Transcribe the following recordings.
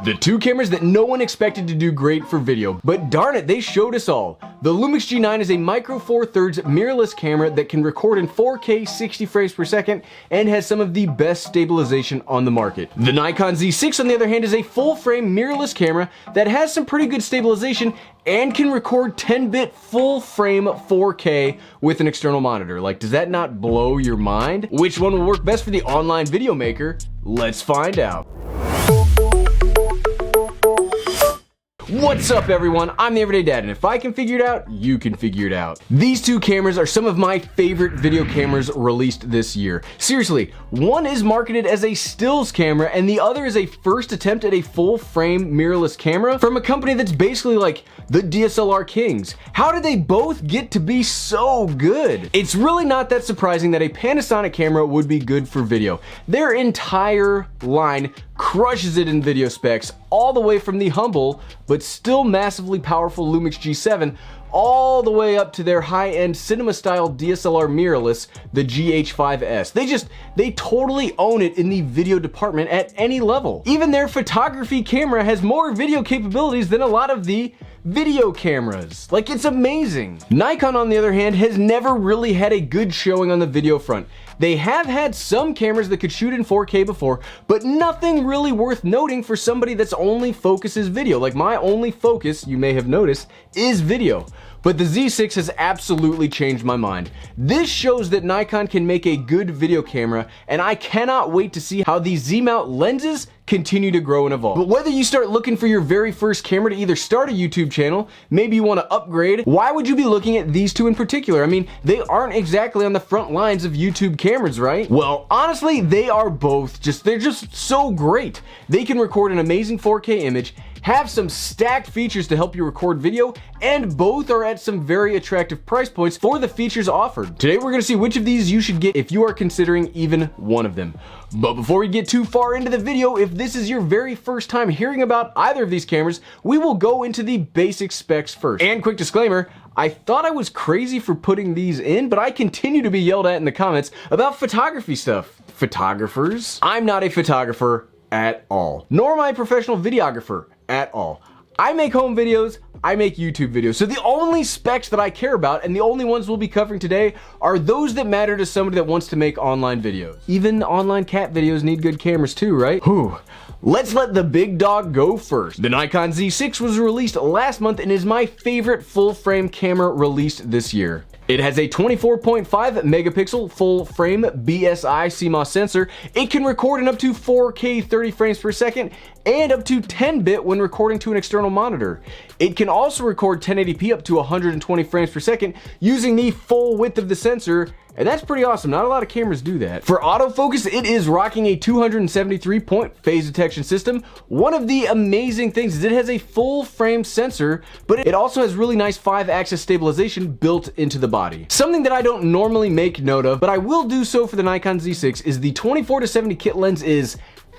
The two cameras that no one expected to do great for video, but darn it, they showed us all. The Lumix G9 is a micro four thirds mirrorless camera that can record in 4K 60 frames per second and has some of the best stabilization on the market. The Nikon Z6 on the other hand is a full frame mirrorless camera that has some pretty good stabilization and can record 10-bit full frame 4K with an external monitor. Like, does that not blow your mind? Which one will work best for the online video maker? Let's find out. What's up everyone, I'm the Everyday Dad, and if I can figure it out, you can figure it out. These two cameras are some of my favorite video cameras released this year. Seriously, one is marketed as a stills camera and the other is a first attempt at a full frame mirrorless camera from a company that's basically like the DSLR kings. How did they both get to be so good? It's really not that surprising that a Panasonic camera would be good for video. Their entire line crushes it in video specs, all the way from the humble but still massively powerful Lumix G7 all the way up to their high-end cinema-style DSLR mirrorless, the GH5S. They totally own it in the video department at any level. Even their photography camera has more video capabilities than a lot of the video cameras. Like, it's amazing. Nikon, on the other hand, has never really had a good showing on the video front. They have had some cameras that could shoot in 4K before, but nothing really worth noting for somebody that's only focuses video. Like, my only focus, you may have noticed, is video. But the Z6 has absolutely changed my mind. This shows that Nikon can make a good video camera, and I cannot wait to see how these Z-mount lenses continue to grow and evolve. But whether you start looking for your very first camera to either start a YouTube channel, maybe you want to upgrade, why would you be looking at these two in particular? I mean, they aren't exactly on the front lines of YouTube cameras, right? Well, honestly, they are both they're just so great. They can record an amazing 4K image, have some stacked features to help you record video, and both are at some very attractive price points for the features offered. Today we're gonna see which of these you should get if you are considering even one of them. But before we get too far into the video, if this is your very first time hearing about either of these cameras, we will go into the basic specs first. And quick disclaimer, I thought I was crazy for putting these in, but I continue to be yelled at in the comments about photography stuff. Photographers? I'm not a photographer at all, nor am I a professional videographer at all. I make home videos, I make YouTube videos, so the only specs that I care about, and the only ones we'll be covering today, are those that matter to somebody that wants to make online videos. Even online cat videos need good cameras too, right? Whew. Let's let the big dog go first. The Nikon Z6 was released last month and is my favorite full-frame camera released this year. It has a 24.5 megapixel full frame BSI CMOS sensor. It can record in up to 4K 30 frames per second and up to 10-bit when recording to an external monitor. It can also record 1080p up to 120 frames per second using the full width of the sensor, and that's pretty awesome. Not a lot of cameras do that. For autofocus, it is rocking a 273-point phase detection system. One of the amazing things is it has a full frame sensor, but it also has really nice 5-axis stabilization built into the body. Something that I don't normally make note of, but I will do so for the Nikon Z6, is the 24-70 kit lens is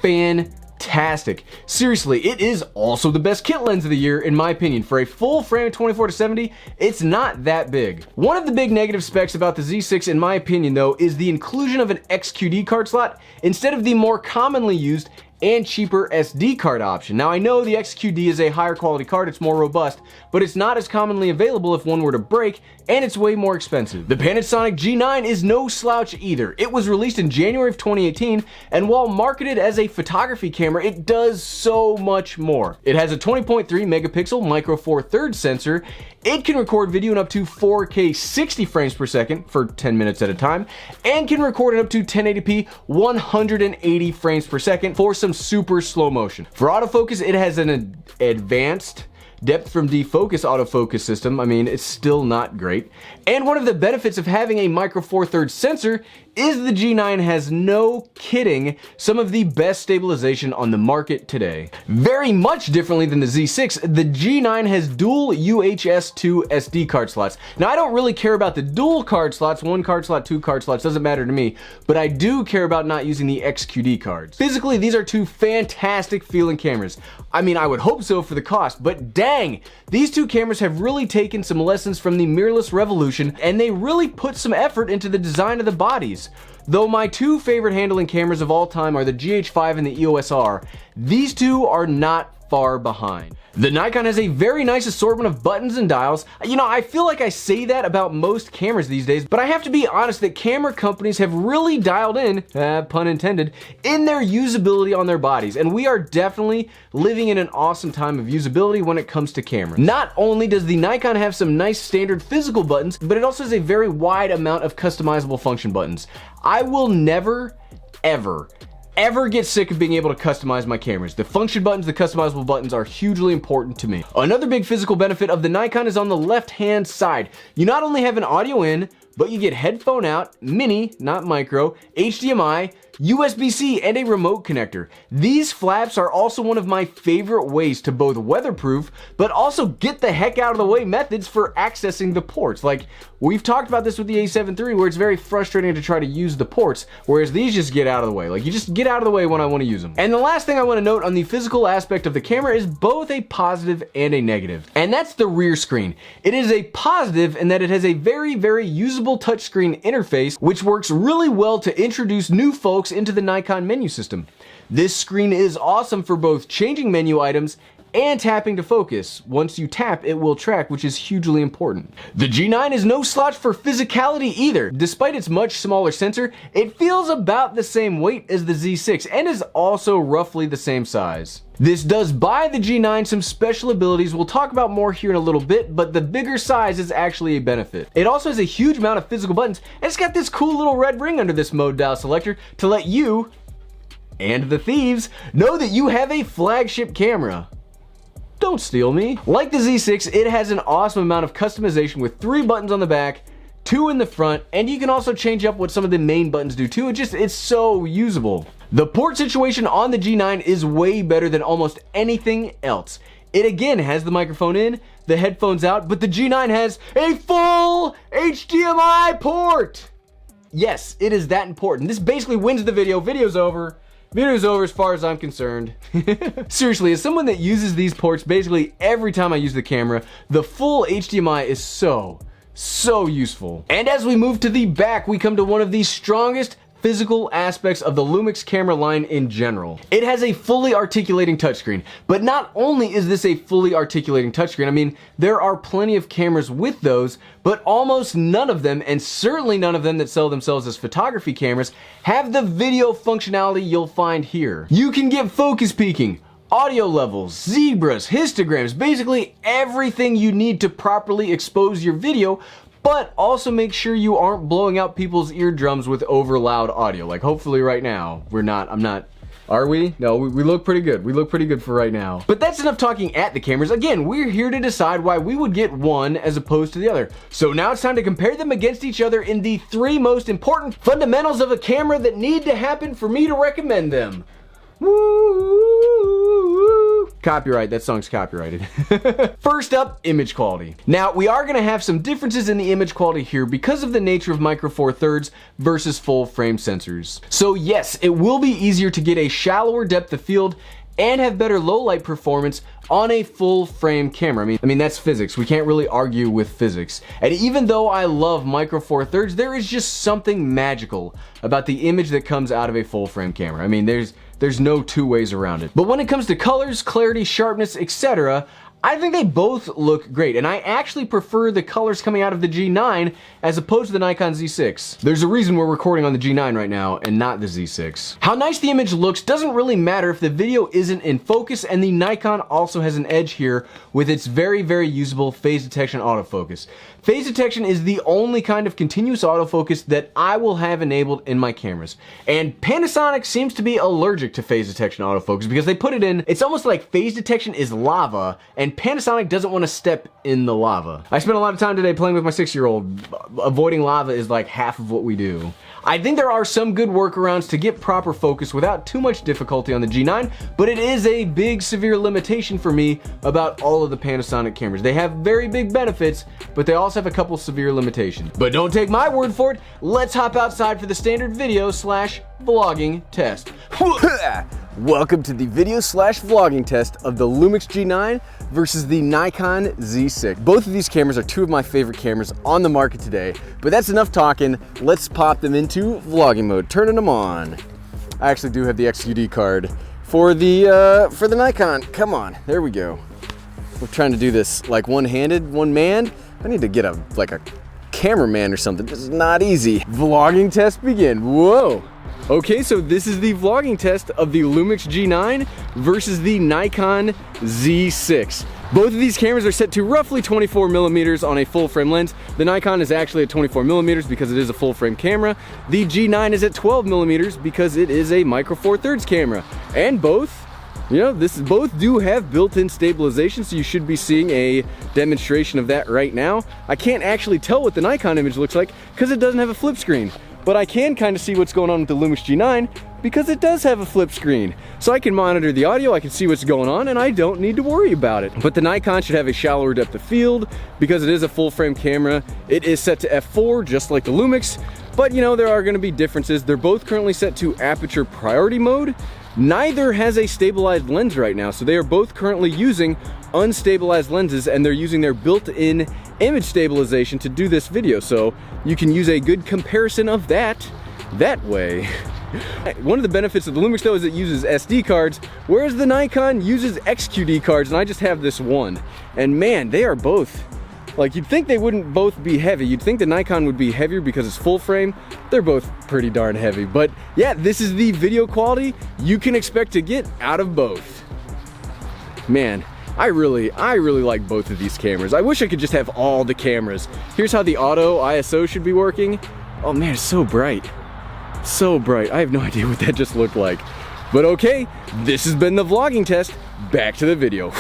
fantastic. Seriously, it is also the best kit lens of the year in my opinion. For a full frame 24-70, it's not that big. One of the big negative specs about the Z6 in my opinion though is the inclusion of an XQD card slot instead of the more commonly used and cheaper SD card option. Now I know the XQD is a higher quality card, it's more robust, but it's not as commonly available if one were to break, and it's way more expensive. The Panasonic G9 is no slouch either. It was released in January of 2018, and while marketed as a photography camera, it does so much more. It has a 20.3 megapixel micro four thirds sensor. It can record video in up to 4K 60 frames per second for 10 minutes at a time, and can record in up to 1080p 180 frames per second for some super slow motion. For autofocus, it has an advanced depth from defocus autofocus system. I mean, it's still not great. And one of the benefits of having a micro four thirds sensor is the G9 has, no kidding, some of the best stabilization on the market today. Very much differently than the Z6, the G9 has dual UHS-2 SD card slots. Now I don't really care about the dual card slots, one card slot, two card slots, doesn't matter to me, but I do care about not using the XQD cards. Physically, these are two fantastic feeling cameras. I mean, I would hope so for the cost, but dang dang! These two cameras have really taken some lessons from the mirrorless revolution, and they really put some effort into the design of the bodies. Though my two favorite handling cameras of all time are the GH5 and the EOS R, these two are not far behind. The Nikon has a very nice assortment of buttons and dials. You know, I feel like I say that about most cameras these days, but I have to be honest that camera companies have really dialed in, pun intended, in their usability on their bodies, and we are definitely living in an awesome time of usability when it comes to cameras. Not only does the Nikon have some nice standard physical buttons, but it also has a very wide amount of customizable function buttons. I will never, ever get sick of being able to customize my cameras. The function buttons, the customizable buttons are hugely important to me. Another big physical benefit of the Nikon is on the left-hand side. You not only have an audio in, but you get headphone out, mini, not micro, HDMI, USB-C, and a remote connector. These flaps are also one of my favorite ways to both weatherproof, but also get the heck out of the way methods for accessing the ports. Like, we've talked about this with the A7 III, where it's very frustrating to try to use the ports, whereas these just get out of the way. Like, you just get out of the way when I want to use them. And the last thing I want to note on the physical aspect of the camera is both a positive and a negative. And that's the rear screen. It is a positive in that it has a very, very usable touchscreen interface, which works really well to introduce new folks into the Nikon menu system. This screen is awesome for both changing menu items and tapping to focus. Once you tap, it will track, which is hugely important. The G9 is no slouch for physicality either. Despite its much smaller sensor, it feels about the same weight as the Z6 and is also roughly the same size. This does buy the G9 some special abilities we'll talk about more here in a little bit, but the bigger size is actually a benefit. It also has a huge amount of physical buttons, and it's got this cool little red ring under this mode dial selector to let you, and the thieves, know that you have a flagship camera. Don't steal me. Like the Z6, it has an awesome amount of customization with 3 buttons on the back, 2 in the front, and you can also change up what some of the main buttons do too. It's so usable. The port situation on the G9 is way better than almost anything else. It again has the microphone in, the headphones out, but the G9 has a full HDMI port. Yes, it is that important. This basically wins the video. Video's over. Video's over as far as I'm concerned. Seriously, as someone that uses these ports basically every time I use the camera, the full HDMI is so useful. And as we move to the back, we come to one of the strongest physical aspects of the Lumix camera line in general. It has a fully articulating touchscreen, but not only is this a fully articulating touchscreen, I mean, there are plenty of cameras with those, but almost none of them, and certainly none of them that sell themselves as photography cameras, have the video functionality you'll find here. You can get focus peaking, audio levels, zebras, histograms, basically everything you need to properly expose your video, but also make sure you aren't blowing out people's eardrums with over loud audio. Like, hopefully right now, I'm not. Are we? No, we look pretty good. We look pretty good for right now. But that's enough talking at the cameras. Again, we're here to decide why we would get one as opposed to the other. So now it's time to compare them against each other in the 3 most important fundamentals of a camera that need to happen for me to recommend them. Woo! Copyright, that song's copyrighted. First up, image quality. Now, we are gonna have some differences in the image quality here because of the nature of micro four thirds versus full frame sensors. So yes, it will be easier to get a shallower depth of field and have better low light performance on a full frame camera. I mean, that's physics. We can't really argue with physics. And even though I love micro four thirds, there is just something magical about the image that comes out of a full frame camera. I mean, there's no two ways around it. But when it comes to colors, clarity, sharpness, etc., I think they both look great, and I actually prefer the colors coming out of the G9 as opposed to the Nikon Z6. There's a reason we're recording on the G9 right now and not the Z6. How nice the image looks doesn't really matter if the video isn't in focus, and the Nikon also has an edge here with its very, very usable phase detection autofocus. Phase detection is the only kind of continuous autofocus that I will have enabled in my cameras. And Panasonic seems to be allergic to phase detection autofocus because they put it in, it's almost like phase detection is lava, and Panasonic doesn't want to step in the lava. I spent a lot of time today playing with my 6-year-old. Avoiding lava is like half of what we do. I think there are some good workarounds to get proper focus without too much difficulty on the G9, but it is a big severe limitation for me about all of the Panasonic cameras. They have very big benefits, but they also have a couple severe limitations. But don't take my word for it, let's hop outside for the standard video / vlogging test. Welcome to the video/vlogging test of the Lumix G9 versus the Nikon Z6. Both of these cameras are two of my favorite cameras on the market today, but that's enough talking. Let's pop them into vlogging mode, turning them on. I actually do have the XQD card for the Nikon. Come on, there we go. We're trying to do this like one-handed, one-man. I need to get a cameraman or something. This is not easy. Vlogging test begin. Whoa. Okay, so this is the vlogging test of the Lumix G9 versus the Nikon Z6. Both of these cameras are set to roughly 24 millimeters on a full frame lens. The Nikon is actually at 24 millimeters because it is a full frame camera. The G9 is at 12 millimeters because it is a micro four thirds camera. And both, both do have built-in stabilization, so you should be seeing a demonstration of that right now. I can't actually tell what the Nikon image looks like because it doesn't have a flip screen. But I can kind of see what's going on with the Lumix G9 because it does have a flip screen. So I can monitor the audio, I can see what's going on, and I don't need to worry about it. But the Nikon should have a shallower depth of field because it is a full frame camera. It is set to f4, just like the Lumix, but there are gonna be differences. They're both currently set to aperture priority mode. Neither has a stabilized lens right now, so they are both currently using unstabilized lenses, and they're using their built-in image stabilization to do this video, so you can use a good comparison of that way. One of the benefits of the Lumix though is it uses SD cards, whereas the Nikon uses XQD cards, and I just have this one. And man, they are both, like, you'd think they wouldn't both be heavy. You'd think the Nikon would be heavier because it's full frame. They're both pretty darn heavy. But yeah, this is the video quality you can expect to get out of both. Man, I really like both of these cameras. I wish I could just have all the cameras. Here's how the auto ISO should be working. Oh man, it's so bright. So bright. I have no idea what that just looked like. But okay, this has been the vlogging test. Back to the video.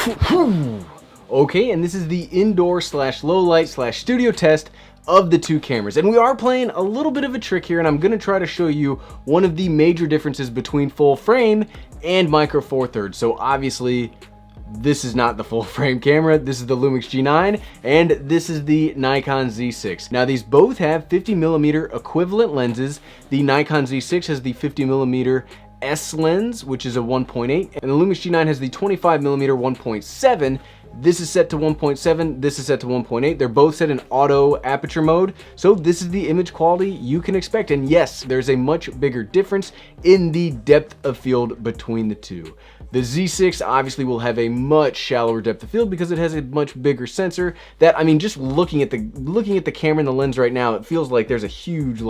Okay, and this is the indoor/low light/studio test of the two cameras. And we are playing a little bit of a trick here, and I'm gonna try to show you one of the major differences between full frame and micro four thirds. So obviously, this is not the full frame camera. This is the Lumix G9, and this is the Nikon Z6. Now these both have 50 millimeter equivalent lenses. The Nikon Z6 has the 50 millimeter S lens, which is a 1.8, and the Lumix G9 has the 25 millimeter 1.7. This is set to 1.7, this is set to 1.8. They're both set in auto aperture mode, so this is the image quality you can expect. And yes, there's a much bigger difference in the depth of field between the two. The Z6 obviously will have a much shallower depth of field because it has a much bigger sensor. That, I mean, just looking at the camera and the lens right now, it feels like there's a huge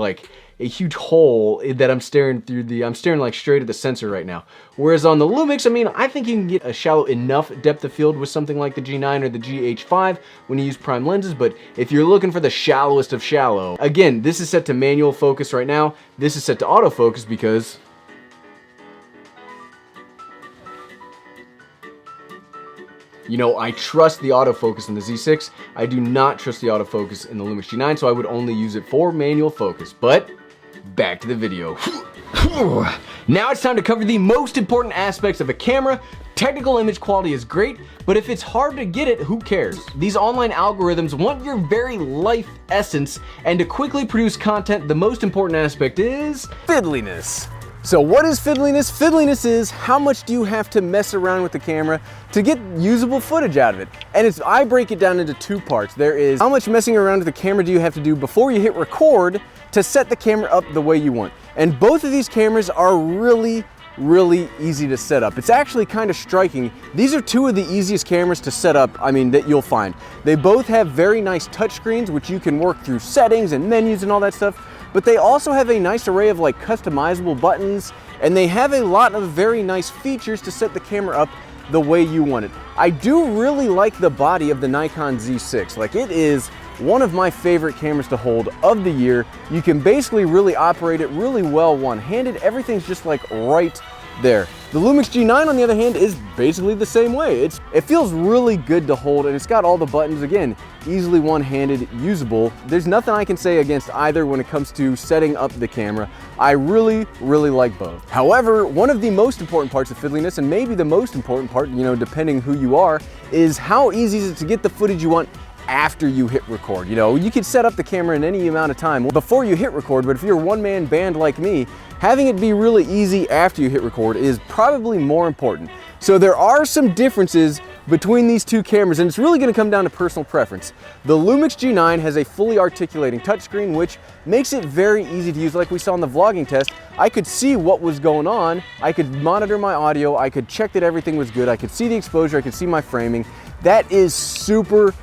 hole that I'm staring through. I'm staring like straight at the sensor right now. Whereas on the Lumix, I mean, I think you can get a shallow enough depth of field with something like the G9 or the GH5 when you use prime lenses, but if you're looking for the shallowest of shallow, again, this is set to manual focus right now. This is set to autofocus because I trust the autofocus in the Z6. I do not trust the autofocus in the Lumix G9, so I would only use it for manual focus. But back to the video. Now it's time to cover the most important aspects of a camera. Technical image quality is great, but if it's hard to get it, who cares? These online algorithms want your very life essence, and to quickly produce content, the most important aspect is fiddliness. So what is fiddliness? Fiddliness is how much do you have to mess around with the camera to get usable footage out of it. And I break it down into two parts. There is how much messing around with the camera do you have to do before you hit record to set the camera up the way you want. And both of these cameras are really easy to set up. It's actually kind of striking. These are two of the easiest cameras to set up, that you'll find. They both have very nice touchscreens, which you can work through settings and menus and all that stuff. But they also have a nice array of customizable buttons, and they have a lot of very nice features to set the camera up the way you want it. I do really like the body of the Nikon Z6. It is one of my favorite cameras to hold of the year. You can basically really operate it really well one-handed. Everything's just right there. The Lumix G9, on the other hand, is basically the same way. It feels really good to hold, and it's got all the buttons, again, easily one-handed, usable. There's nothing I can say against either when it comes to setting up the camera. I really like both. However, one of the most important parts of fiddliness, and maybe the most important part, depending who you are, is how easy is it to get the footage you want after you hit record. You know, you could set up the camera in any amount of time before you hit record, but if you're a one-man band like me, having it be really easy after you hit record is probably more important. So there are some differences between these two cameras, and it's really going to come down to personal preference. The Lumix G9 has a fully articulating touchscreen, which makes it very easy to use. Like we saw in the vlogging test, I could see what was going on, I could monitor my audio, I could check that everything was good, I could see the exposure, I could see my framing. That is super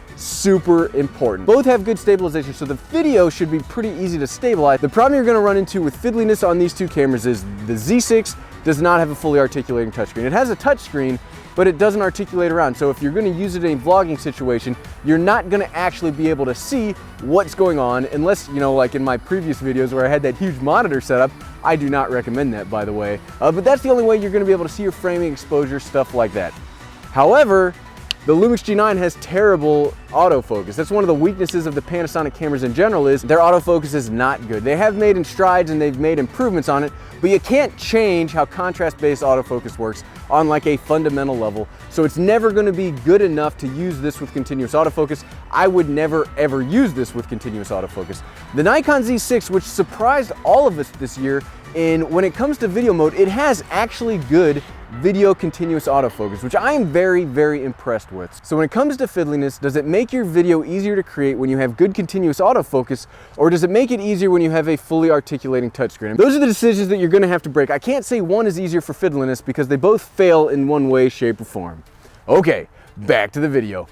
important. Both have good stabilization, so the video should be pretty easy to stabilize. The problem you're going to run into with fiddliness on these two cameras is the Z6 does not have a fully articulating touchscreen. It has a touchscreen, but it doesn't articulate around. So if you're going to use it in a vlogging situation, you're not going to actually be able to see what's going on unless, you know, like in my previous videos where I had that huge monitor set up. I do not recommend that, by the way. But that's the only way you're going to be able to see your framing, exposure, stuff like that. However, the Lumix G9 has terrible autofocus. That's one of the weaknesses of the Panasonic cameras in general, is their autofocus is not good. They have made strides and they've made improvements on it, but you can't change how contrast-based autofocus works on like a fundamental level. So it's never going to be good enough to use this with continuous autofocus. I would never ever use this with continuous autofocus. The Nikon Z6, which surprised all of us this year, and when it comes to video mode, it has actually good video continuous autofocus, which I am very impressed with. So when it comes to fiddliness, does it make your video easier to create when you have good continuous autofocus, or does it make it easier when you have a fully articulating touchscreen? And those are the decisions that you're going to have to break. I can't say one is easier for fiddliness because they both fail in one way, shape, or form. Okay, back to the video.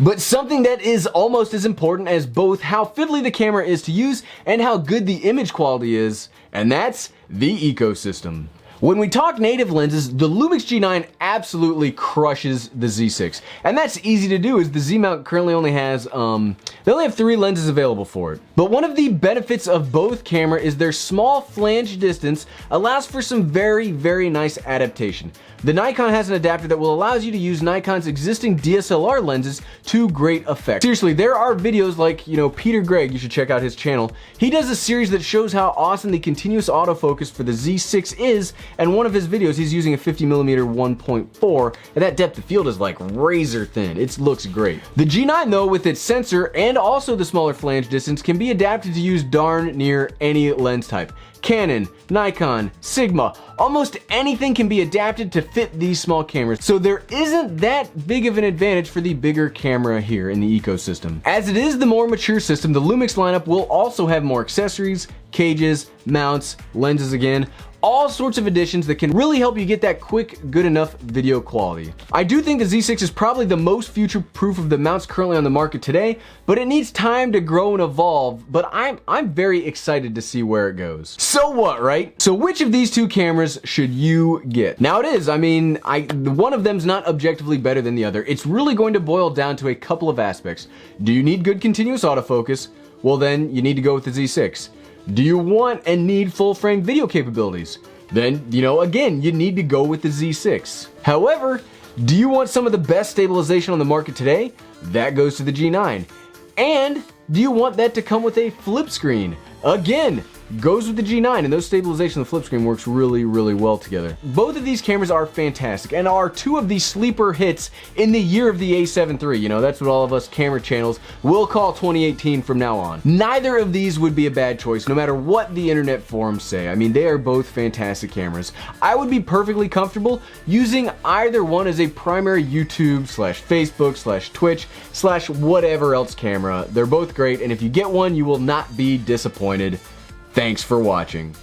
But something that is almost as important as both how fiddly the camera is to use and how good the image quality is, and that's the ecosystem. When we talk native lenses, the Lumix G9 absolutely crushes the Z6. And that's easy to do, as the Z mount currently only has, they only have 3 lenses available for it. But one of the benefits of both camera is their small flange distance allows for some very nice adaptation. The Nikon has an adapter that will allow you to use Nikon's existing DSLR lenses to great effect. Seriously, there are videos like, you know, Peter Gregg, you should check out his channel. He does a series that shows how awesome the continuous autofocus for the Z6 is, and one of his videos he's using a 50mm 1.4, and that depth of field is like razor thin. It looks great. The G9 though, with its sensor and also the smaller flange distance, can be adapted to use darn near any lens type. Canon, Nikon, Sigma, almost anything can be adapted to fit these small cameras, so there isn't that big of an advantage for the bigger camera here in the ecosystem. As it is the more mature system, the Lumix lineup will also have more accessories, cages, mounts, lenses again, all sorts of additions that can really help you get that quick, good enough video quality. I do think the Z6 is probably the most future-proof of the mounts currently on the market today, but it needs time to grow and evolve, but I'm very excited to see where it goes. So what, right? So which of these two cameras should you get? Now it is, I mean, one of them's not objectively better than the other. It's really going to boil down to a couple of aspects. Do you need good continuous autofocus? Well then, you need to go with the Z6. Do you want and need full frame video capabilities? Then, you know, again, you need to go with the Z6. However, do you want some of the best stabilization on the market today? That goes to the G9. And do you want that to come with a flip screen? Again, goes with the G9, and those stabilization of the flip screen works really well together. Both of these cameras are fantastic and are two of the sleeper hits in the year of the A7 III. You know, that's what all of us camera channels will call 2018 from now on. Neither of these would be a bad choice, no matter what the internet forums say. I mean, they are both fantastic cameras. I would be perfectly comfortable using either one as a primary YouTube / Facebook / Twitch / whatever else camera. They're both great, and if you get one, you will not be disappointed. Thanks for watching.